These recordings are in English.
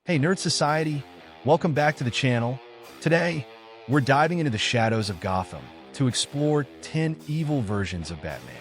Hey Nerd Society, welcome back to the channel. Today, we're diving into the shadows of Gotham to explore 10 evil versions of Batman.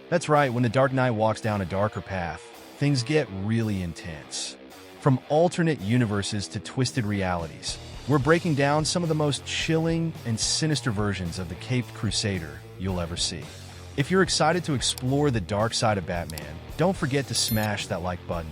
That's right, when the Dark Knight walks down a darker path, things get really intense. From alternate universes to twisted realities, we're breaking down some of the most chilling and sinister versions of the Caped Crusader you'll ever see. If you're excited to explore the dark side of Batman, don't forget to smash that like button,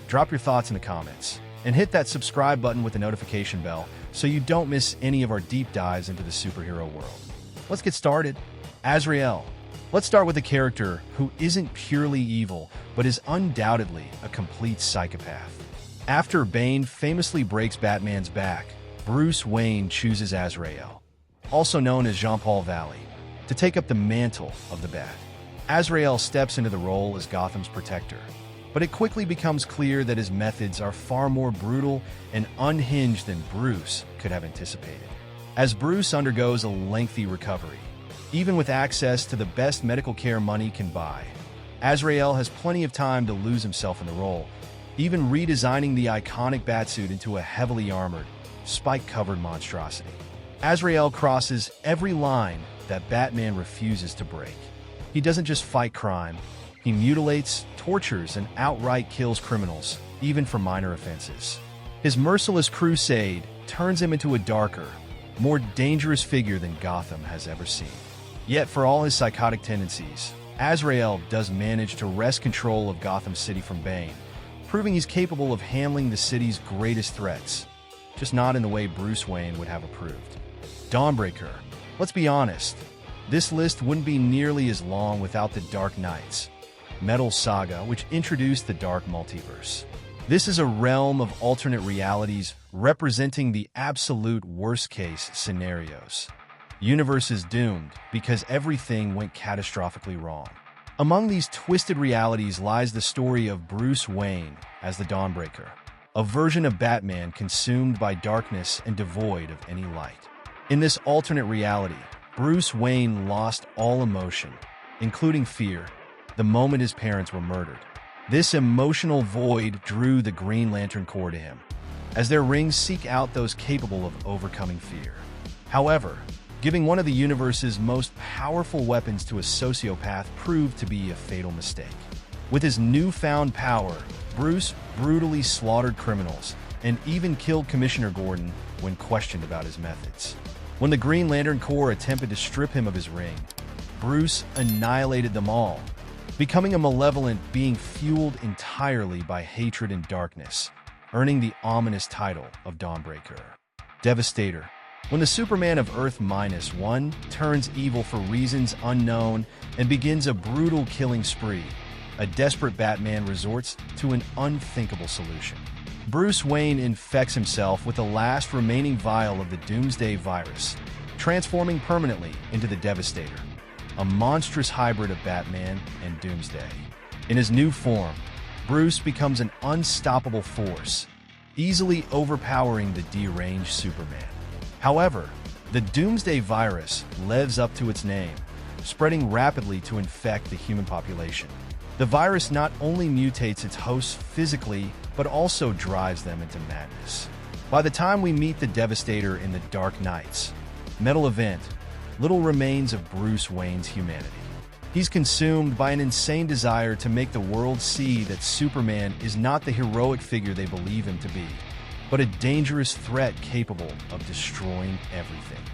drop your thoughts in the comments, and hit that subscribe button with the notification bell so you don't miss any of our deep dives into the superhero world. Let's get started. Azrael. Let's start with a character who isn't purely evil, but is undoubtedly a complete psychopath. After Bane famously breaks Batman's back, Bruce Wayne chooses Azrael, also known as Jean-Paul Valley, to take up the mantle of the Bat. Azrael steps into the role as Gotham's protector, but it quickly becomes clear that his methods are far more brutal and unhinged than Bruce could have anticipated. As Bruce undergoes a lengthy recovery, even with access to the best medical care money can buy, Azrael has plenty of time to lose himself in the role, even redesigning the iconic Batsuit into a heavily armored, spike-covered monstrosity. Azrael crosses every line that Batman refuses to break. He doesn't just fight crime, he mutilates, tortures, and outright kills criminals, even for minor offenses. His merciless crusade turns him into a darker, more dangerous figure than Gotham has ever seen. Yet for all his psychotic tendencies, Azrael does manage to wrest control of Gotham City from Bane, proving he's capable of handling the city's greatest threats, just not in the way Bruce Wayne would have approved. Dawnbreaker. Let's be honest, this list wouldn't be nearly as long without the Dark Knight's Metal Saga, which introduced the Dark Multiverse. This is a realm of alternate realities representing the absolute worst-case scenarios. Universes doomed because everything went catastrophically wrong. Among these twisted realities lies the story of Bruce Wayne as the Dawnbreaker, a version of Batman consumed by darkness and devoid of any light. In this alternate reality, Bruce Wayne lost all emotion, including fear, the moment his parents were murdered. This emotional void drew the Green Lantern Corps to him, as their rings seek out those capable of overcoming fear. However, giving one of the universe's most powerful weapons to a sociopath proved to be a fatal mistake. With his newfound power, Bruce brutally slaughtered criminals and even killed Commissioner Gordon when questioned about his methods. When the Green Lantern Corps attempted to strip him of his ring, Bruce annihilated them all, becoming a malevolent being fueled entirely by hatred and darkness, earning the ominous title of Dawnbreaker. Devastator. When the Superman of Earth-1 turns evil for reasons unknown and begins a brutal killing spree, a desperate Batman resorts to an unthinkable solution. Bruce Wayne infects himself with the last remaining vial of the Doomsday virus, transforming permanently into the Devastator, a monstrous hybrid of Batman and Doomsday. In his new form, Bruce becomes an unstoppable force, easily overpowering the deranged Superman. However, the Doomsday virus lives up to its name, spreading rapidly to infect the human population. The virus not only mutates its hosts physically, but also drives them into madness. By the time we meet the Devastator in the Dark Knight's Metal event, little remains of Bruce Wayne's humanity. He's consumed by an insane desire to make the world see that Superman is not the heroic figure they believe him to be, but a dangerous threat capable of destroying everything.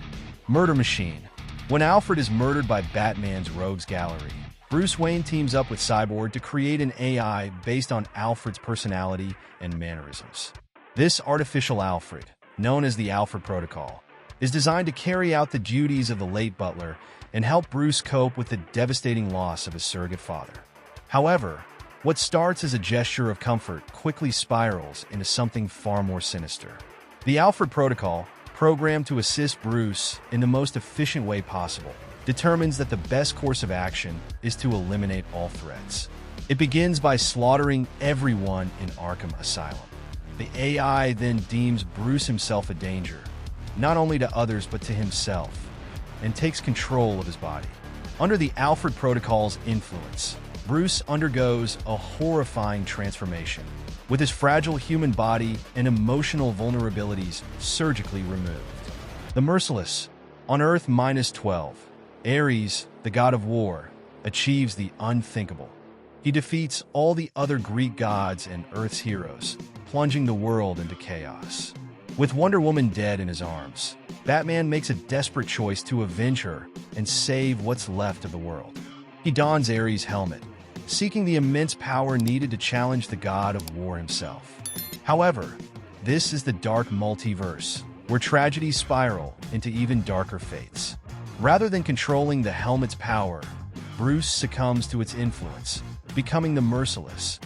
Murder Machine. When Alfred is murdered by Batman's rogues gallery, Bruce Wayne teams up with Cyborg to create an AI based on Alfred's personality and mannerisms. This artificial Alfred, known as the Alfred Protocol, is designed to carry out the duties of the late butler and help Bruce cope with the devastating loss of his surrogate father. However, what starts as a gesture of comfort quickly spirals into something far more sinister. The Alfred Protocol, programmed to assist Bruce in the most efficient way possible, determines that the best course of action is to eliminate all threats. It begins by slaughtering everyone in Arkham Asylum. The AI then deems Bruce himself a danger, not only to others but to himself, and takes control of his body. Under the Alfred Protocol's influence, Bruce undergoes a horrifying transformation, with his fragile human body and emotional vulnerabilities surgically removed. The Merciless, on Earth -12, Ares, the god of war, achieves the unthinkable. He defeats all the other Greek gods and Earth's heroes, plunging the world into chaos. With Wonder Woman dead in his arms, Batman makes a desperate choice to avenge her and save what's left of the world. He dons Ares' helmet, seeking the immense power needed to challenge the god of war himself. However, this is the Dark Multiverse, where tragedies spiral into even darker fates. Rather than controlling the helmet's power, Bruce succumbs to its influence, becoming the Merciless,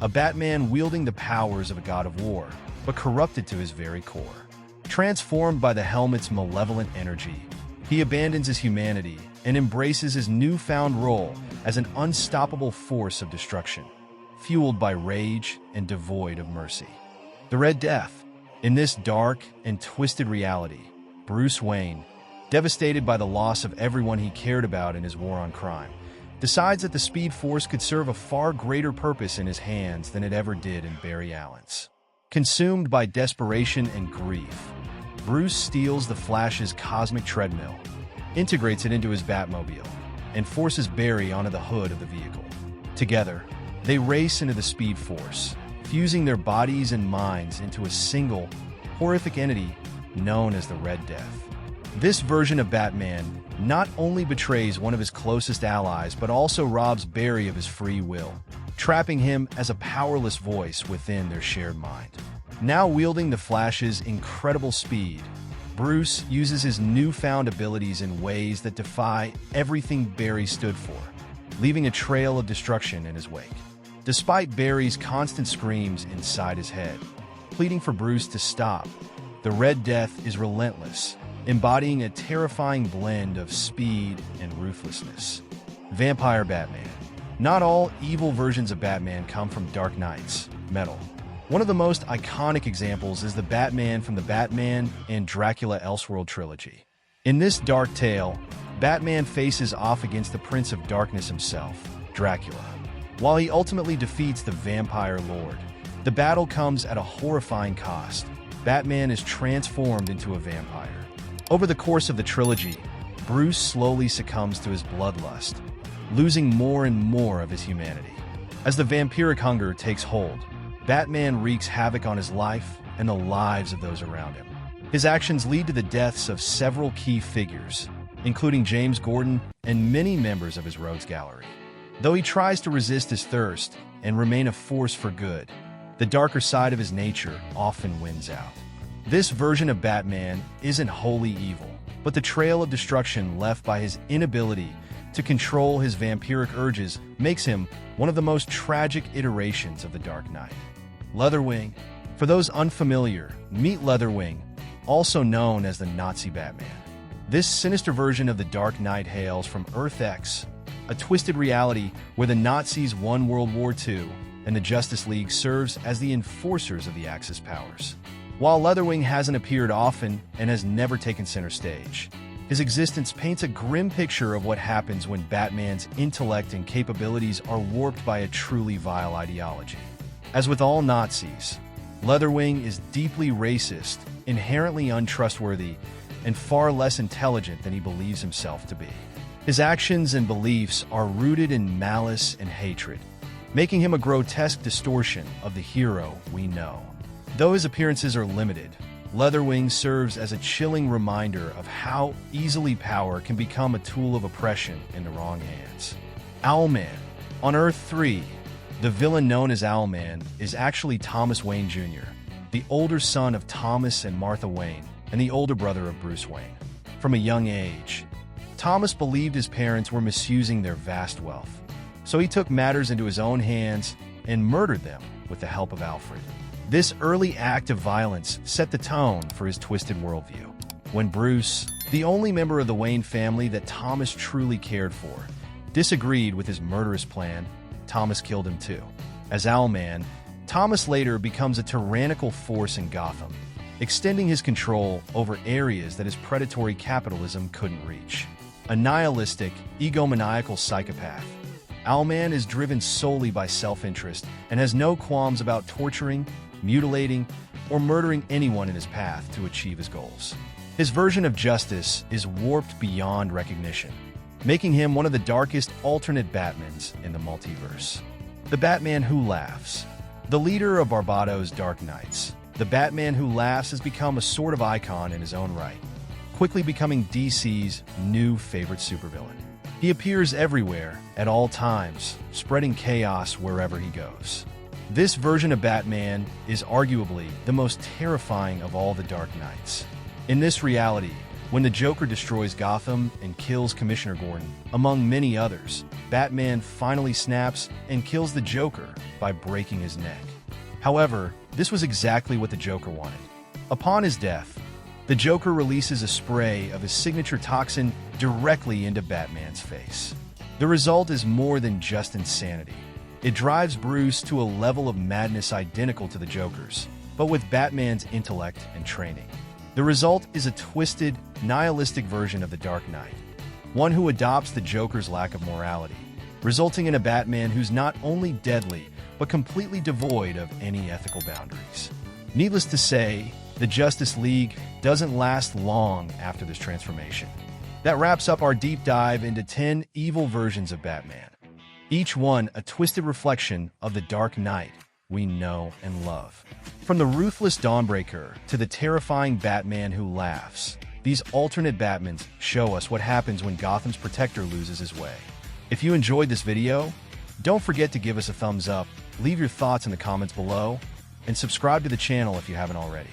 a Batman wielding the powers of a god of war, but corrupted to his very core. Transformed by the helmet's malevolent energy, he abandons his humanity and embraces his newfound role as an unstoppable force of destruction, fueled by rage and devoid of mercy. The Red Death. In this dark and twisted reality, Bruce Wayne, devastated by the loss of everyone he cared about in his war on crime, decides that the Speed Force could serve a far greater purpose in his hands than it ever did in Barry Allen's. Consumed by desperation and grief, Bruce steals the Flash's cosmic treadmill, integrates it into his Batmobile, and forces Barry onto the hood of the vehicle. Together, they race into the Speed Force, fusing their bodies and minds into a single, horrific entity known as the Red Death. This version of Batman not only betrays one of his closest allies, but also robs Barry of his free will, trapping him as a powerless voice within their shared mind. Now wielding the Flash's incredible speed, Bruce uses his newfound abilities in ways that defy everything Barry stood for, leaving a trail of destruction in his wake. Despite Barry's constant screams inside his head, pleading for Bruce to stop, the Red Death is relentless, embodying a terrifying blend of speed and ruthlessness. Vampire Batman. Not all evil versions of Batman come from Dark Knight's metal. One of the most iconic examples is the Batman from the Batman and Dracula Elseworld trilogy. In this dark tale, Batman faces off against the Prince of Darkness himself, Dracula. While he ultimately defeats the Vampire Lord, the battle comes at a horrifying cost. Batman is transformed into a vampire. Over the course of the trilogy, Bruce slowly succumbs to his bloodlust, losing more and more of his humanity. As the vampiric hunger takes hold, Batman wreaks havoc on his life and the lives of those around him. His actions lead to the deaths of several key figures, including James Gordon and many members of his rogues gallery. Though he tries to resist his thirst and remain a force for good, the darker side of his nature often wins out. This version of Batman isn't wholly evil, but the trail of destruction left by his inability to control his vampiric urges makes him one of the most tragic iterations of the Dark Knight. Leatherwing. For those unfamiliar, meet Leatherwing, also known as the Nazi Batman. This sinister version of the Dark Knight hails from Earth X, a twisted reality where the Nazis won World War II and the Justice League serves as the enforcers of the Axis powers. While Leatherwing hasn't appeared often and has never taken center stage, his existence paints a grim picture of what happens when Batman's intellect and capabilities are warped by a truly vile ideology. As with all Nazis, Leatherwing is deeply racist, inherently untrustworthy, and far less intelligent than he believes himself to be. His actions and beliefs are rooted in malice and hatred, making him a grotesque distortion of the hero we know. Though his appearances are limited, Leatherwing serves as a chilling reminder of how easily power can become a tool of oppression in the wrong hands. Owlman. On Earth 3, the villain known as Owlman is actually Thomas Wayne Jr., the older son of Thomas and Martha Wayne, and the older brother of Bruce Wayne. From a young age, Thomas believed his parents were misusing their vast wealth, so he took matters into his own hands and murdered them with the help of Alfred. This early act of violence set the tone for his twisted worldview. When Bruce, the only member of the Wayne family that Thomas truly cared for, disagreed with his murderous plan, Thomas killed him too. As Owlman, Thomas later becomes a tyrannical force in Gotham, extending his control over areas that his predatory capitalism couldn't reach. A nihilistic, egomaniacal psychopath, Owlman is driven solely by self-interest and has no qualms about torturing, mutilating, or murdering anyone in his path to achieve his goals. His version of justice is warped beyond recognition, making him one of the darkest alternate Batmans in the multiverse. The Batman Who Laughs. The leader of Barbados' Dark Knights, the Batman Who Laughs has become a sort of icon in his own right, quickly becoming DC's new favorite supervillain. He appears everywhere, at all times, spreading chaos wherever he goes. This version of Batman is arguably the most terrifying of all the Dark Knights. In this reality, when the Joker destroys Gotham and kills Commissioner Gordon, among many others, Batman finally snaps and kills the Joker by breaking his neck. However, this was exactly what the Joker wanted. Upon his death, the Joker releases a spray of his signature toxin directly into Batman's face. The result is more than just insanity. It drives Bruce to a level of madness identical to the Joker's, but with Batman's intellect and training. The result is a twisted, nihilistic version of the Dark Knight, one who adopts the Joker's lack of morality, resulting in a Batman who's not only deadly, but completely devoid of any ethical boundaries. Needless to say, the Justice League doesn't last long after this transformation. That wraps up our deep dive into 10 evil versions of Batman, each one a twisted reflection of the Dark Knight we know and love. From the ruthless Dawnbreaker to the terrifying Batman Who Laughs, these alternate Batmans show us what happens when Gotham's protector loses his way. If you enjoyed this video, don't forget to give us a thumbs up, leave your thoughts in the comments below, and subscribe to the channel if you haven't already.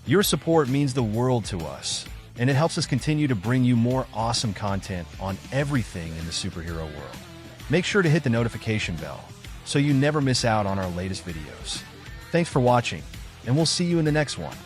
Your support means the world to us, and it helps us continue to bring you more awesome content on everything in the superhero world. Make sure to hit the notification bell so you never miss out on our latest videos. Thanks for watching, and we'll see you in the next one.